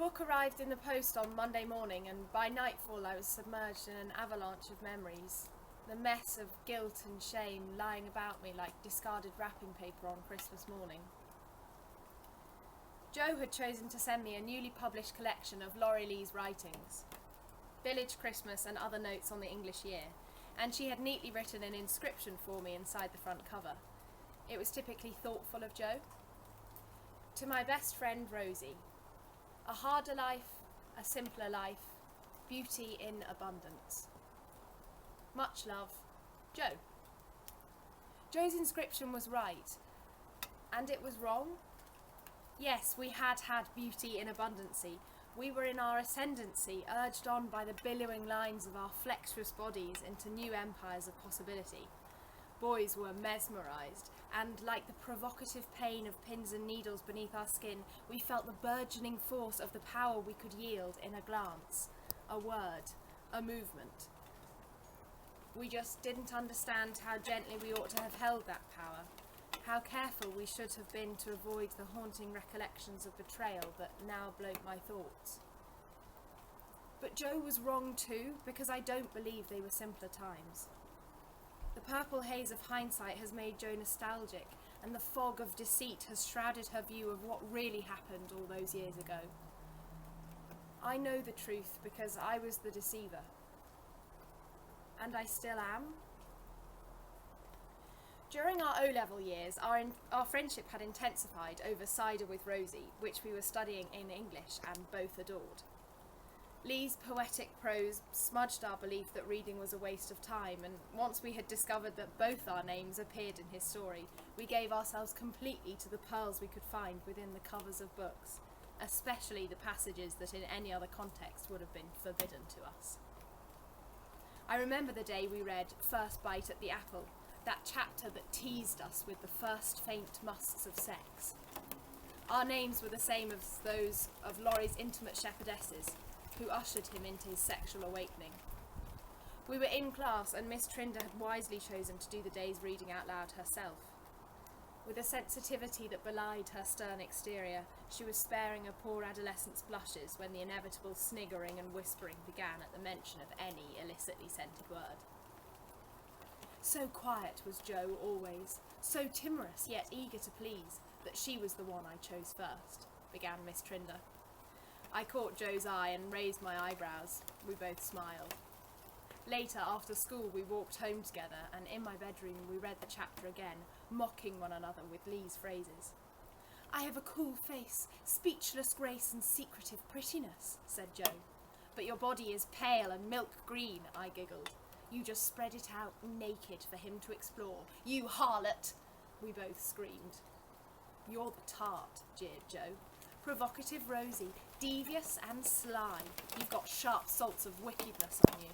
book arrived in the post on Monday morning, and by nightfall I was submerged in an avalanche of memories. The mess of guilt and shame lying about me like discarded wrapping paper on Christmas morning. Jo had chosen to send me a newly published collection of Laurie Lee's writings, Village Christmas and Other Notes on the English Year, and she had neatly written an inscription for me inside the front cover. It was typically thoughtful of Jo. To my best friend Rosie, a harder life, a simpler life, beauty in abundance. Much love, Jo. Jo's inscription was right, and it was wrong. Yes, we had beauty in abundancy. We were in our ascendancy, urged on by the billowing lines of our flexuous bodies into new empires of possibility. Boys were mesmerised, and like the provocative pain of pins and needles beneath our skin, we felt the burgeoning force of the power we could yield in a glance, a word, a movement. We just didn't understand how gently we ought to have held that power, how careful we should have been to avoid the haunting recollections of betrayal that now bloat my thoughts. But Jo was wrong too, because I don't believe they were simpler times. The purple haze of hindsight has made Jo nostalgic, and the fog of deceit has shrouded her view of what really happened all those years ago. I know the truth because I was the deceiver. And I still am. During our O-level years, our friendship had intensified over Cider with Rosie, which we were studying in English and both adored. Lee's poetic prose smudged our belief that reading was a waste of time, and once we had discovered that both our names appeared in his story, we gave ourselves completely to the pearls we could find within the covers of books, especially the passages that in any other context would have been forbidden to us. I remember the day we read First Bite at the Apple, that chapter that teased us with the first faint musks of sex. Our names were the same as those of Laurie's intimate shepherdesses, who ushered him into his sexual awakening. We were in class, and Miss Trinder had wisely chosen to do the day's reading out loud herself. With a sensitivity that belied her stern exterior, she was sparing a poor adolescent's blushes when the inevitable sniggering and whispering began at the mention of any illicitly scented word. So quiet was Jo always, so timorous yet eager to please, that she was the one I chose first, began Miss Trinder. I caught Jo's eye and raised my eyebrows. We both smiled. Later, after school, we walked home together, and in my bedroom we read the chapter again, mocking one another with Lee's phrases. "I have a cool face, speechless grace and secretive prettiness," said Jo. "But your body is pale and milk green," I giggled. "You just spread it out naked for him to explore. You harlot!" We both screamed. "You're the tart," jeered Jo. "Provocative Rosie, devious and sly. You've got sharp salts of wickedness on you."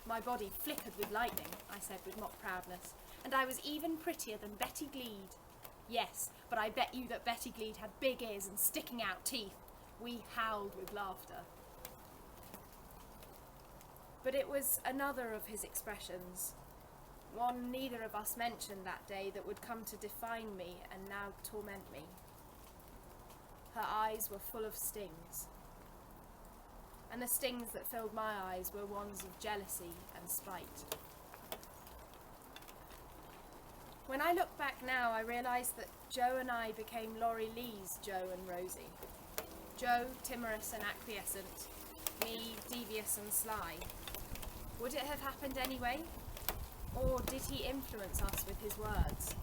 My body flickered with lightning, I said with mock proudness, "and I was even prettier than Betty Gleed." "Yes, but I bet you that Betty Gleed had big ears and sticking out teeth." We howled with laughter. But it was another of his expressions, one neither of us mentioned that day, that would come to define me and now torment me. Her eyes were full of stings, and the stings that filled my eyes were ones of jealousy and spite. When I look back now, I realise that Jo and I became Laurie Lee's Jo and Rosie. Jo, timorous and acquiescent, me, devious and sly. Would it have happened anyway? Or did he influence us with his words?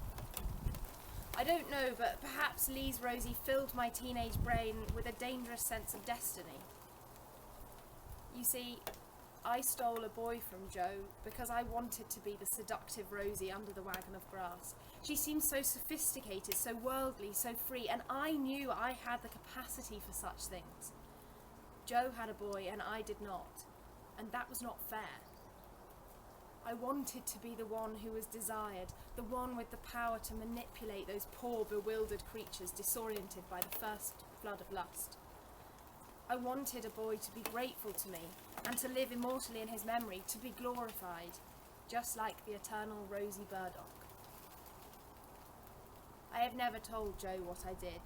I don't know, but perhaps Lee's Rosie filled my teenage brain with a dangerous sense of destiny. You see, I stole a boy from Jo because I wanted to be the seductive Rosie under the wagon of grass. She seemed so sophisticated, so worldly, so free, and I knew I had the capacity for such things. Jo had a boy and I did not, and that was not fair. I wanted to be the one who was desired, the one with the power to manipulate those poor, bewildered creatures disoriented by the first flood of lust. I wanted a boy to be grateful to me, and to live immortally in his memory, to be glorified, just like the eternal Rosie Burdock. I have never told Jo what I did.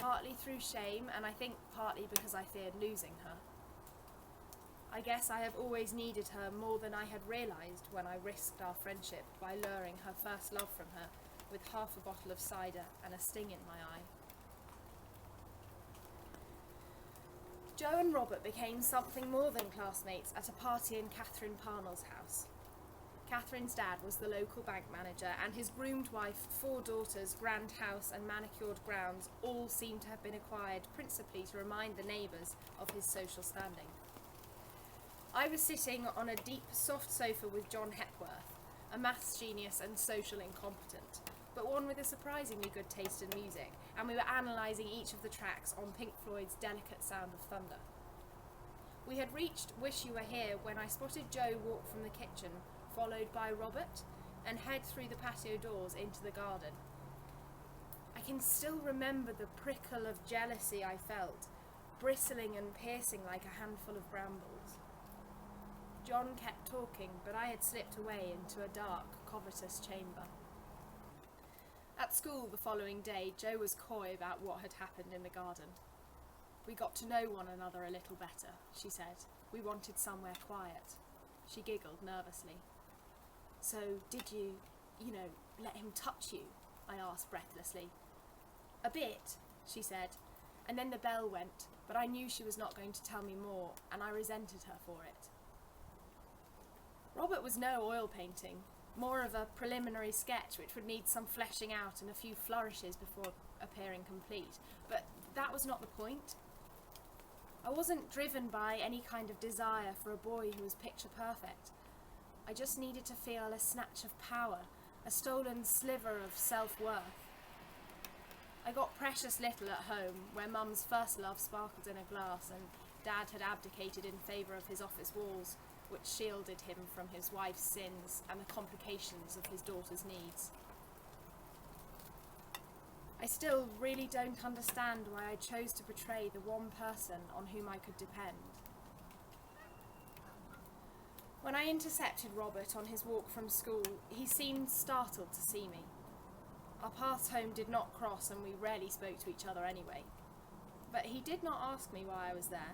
partly through shame, and I think partly because I feared losing her. I guess I have always needed her more than I had realised when I risked our friendship by luring her first love from her with half a bottle of cider and a sting in my eye. Joe and Robert became something more than classmates at a party in Catherine Parnell's house. Catherine's dad was the local bank manager, and his groomed wife, 4 daughters, grand house and manicured grounds all seemed to have been acquired principally to remind the neighbours of his social standing. I was sitting on a deep, soft sofa with John Hepworth, a maths genius and social incompetent, but one with a surprisingly good taste in music, and we were analysing each of the tracks on Pink Floyd's Delicate Sound of Thunder. We had reached Wish You Were Here when I spotted Joe walk from the kitchen, followed by Robert, and head through the patio doors into the garden. I can still remember the prickle of jealousy I felt, bristling and piercing like a handful of brambles. John kept talking, but I had slipped away into a dark, covetous chamber. At school the following day, Joe was coy about what had happened in the garden. We got to know one another a little better, she said. We wanted somewhere quiet. She giggled nervously. So, did you, let him touch you? I asked breathlessly. A bit, she said, and then the bell went, but I knew she was not going to tell me more, and I resented her for it. Robert was no oil painting, more of a preliminary sketch which would need some fleshing out and a few flourishes before appearing complete, but that was not the point. I wasn't driven by any kind of desire for a boy who was picture perfect. I just needed to feel a snatch of power, a stolen sliver of self-worth. I got precious little at home, where Mum's first love sparkled in a glass and Dad had abdicated in favour of his office walls, which shielded him from his wife's sins and the complications of his daughter's needs. I still really don't understand why I chose to betray the one person on whom I could depend. When I intercepted Robert on his walk from school, he seemed startled to see me. Our paths home did not cross, and we rarely spoke to each other anyway. But he did not ask me why I was there.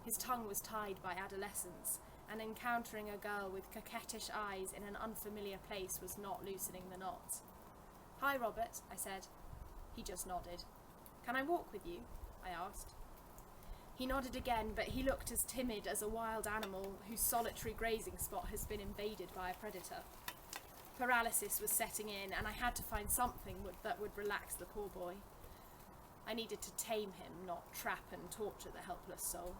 His tongue was tied by adolescence, and encountering a girl with coquettish eyes in an unfamiliar place was not loosening the knots. "Hi, Robert," I said. He just nodded. "Can I walk with you?" I asked. He nodded again, but he looked as timid as a wild animal whose solitary grazing spot has been invaded by a predator. Paralysis was setting in, and I had to find something that would relax the poor boy. I needed to tame him, not trap and torture the helpless soul.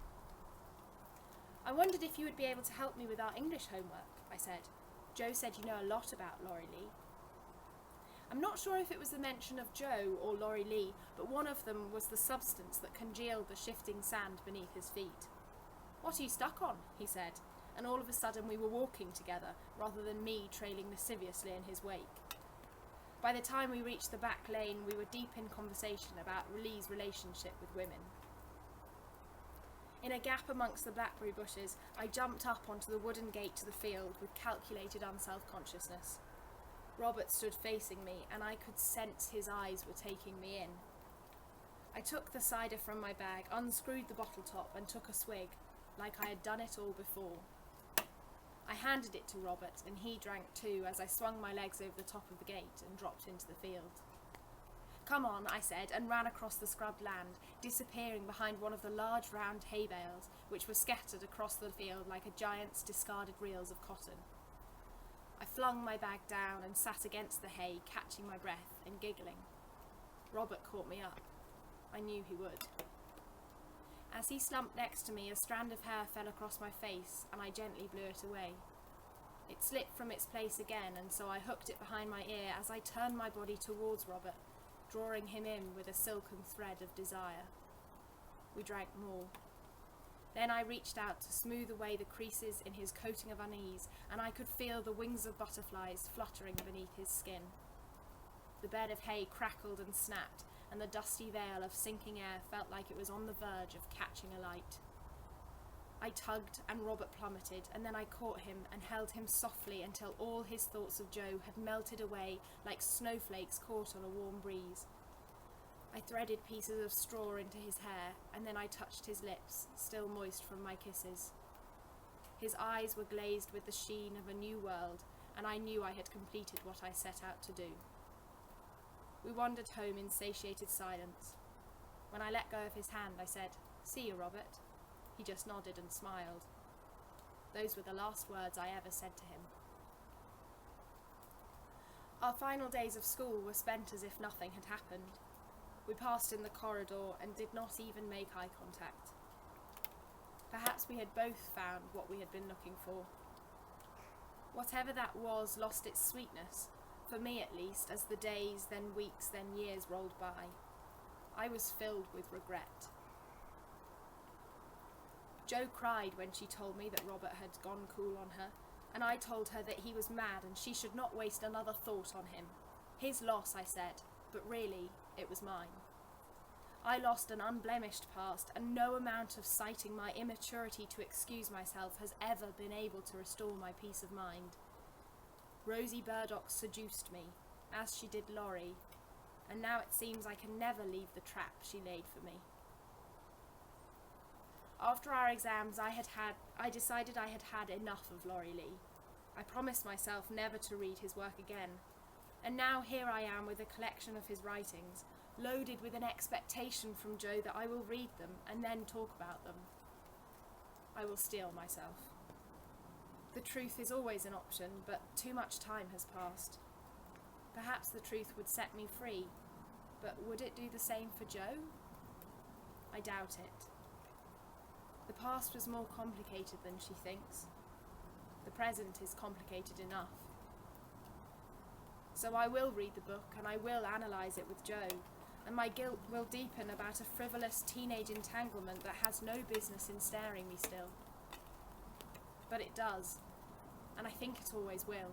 "I wondered if you would be able to help me with our English homework," I said. "Joe said you know a lot about Laurie Lee." I'm not sure if it was the mention of Joe or Laurie Lee, but one of them was the substance that congealed the shifting sand beneath his feet. "What are you stuck on?" he said, and all of a sudden we were walking together, rather than me trailing lasciviously in his wake. By the time we reached the back lane, we were deep in conversation about Lee's relationship with women. In a gap amongst the blackberry bushes, I jumped up onto the wooden gate to the field with calculated unself-consciousness. Robert stood facing me, and I could sense his eyes were taking me in. I took the cider from my bag, unscrewed the bottle top, and took a swig, like I had done it all before. I handed it to Robert, and he drank too as I swung my legs over the top of the gate and dropped into the field. "Come on," I said, and ran across the scrubbed land, disappearing behind one of the large round hay bales, which were scattered across the field like a giant's discarded reels of cotton. I flung my bag down and sat against the hay, catching my breath and giggling. Robert caught me up. I knew he would. As he slumped next to me, a strand of hair fell across my face, and I gently blew it away. It slipped from its place again, and so I hooked it behind my ear as I turned my body towards Robert, drawing him in with a silken thread of desire. We drank more. Then I reached out to smooth away the creases in his coating of unease, and I could feel the wings of butterflies fluttering beneath his skin. The bed of hay crackled and snapped, and the dusty veil of sinking air felt like it was on the verge of catching alight. I tugged, and Robert plummeted, and then I caught him and held him softly until all his thoughts of Joe had melted away like snowflakes caught on a warm breeze. I threaded pieces of straw into his hair, and then I touched his lips, still moist from my kisses. His eyes were glazed with the sheen of a new world, and I knew I had completed what I set out to do. We wandered home in satiated silence. When I let go of his hand, I said, "See you, Robert." He just nodded and smiled. Those were the last words I ever said to him. Our final days of school were spent as if nothing had happened. We passed in the corridor and did not even make eye contact. Perhaps we had both found what we had been looking for. Whatever that was lost its sweetness, for me at least, as the days, then weeks, then years rolled by. I was filled with regret. Jo cried when she told me that Robert had gone cool on her, and I told her that he was mad and she should not waste another thought on him. His loss, I said, but really, it was mine. I lost an unblemished past, and no amount of citing my immaturity to excuse myself has ever been able to restore my peace of mind. Rosie Burdock seduced me, as she did Laurie, and now it seems I can never leave the trap she laid for me. After our exams, I decided I had had enough of Laurie Lee. I promised myself never to read his work again, and now here I am with a collection of his writings, loaded with an expectation from Jo that I will read them and then talk about them. I will steel myself. The truth is always an option, but too much time has passed. Perhaps the truth would set me free, but would it do the same for Jo? I doubt it. The past was more complicated than she thinks. The present is complicated enough. So I will read the book and I will analyse it with Jo, and my guilt will deepen about a frivolous teenage entanglement that has no business in staring me still. But it does, and I think it always will.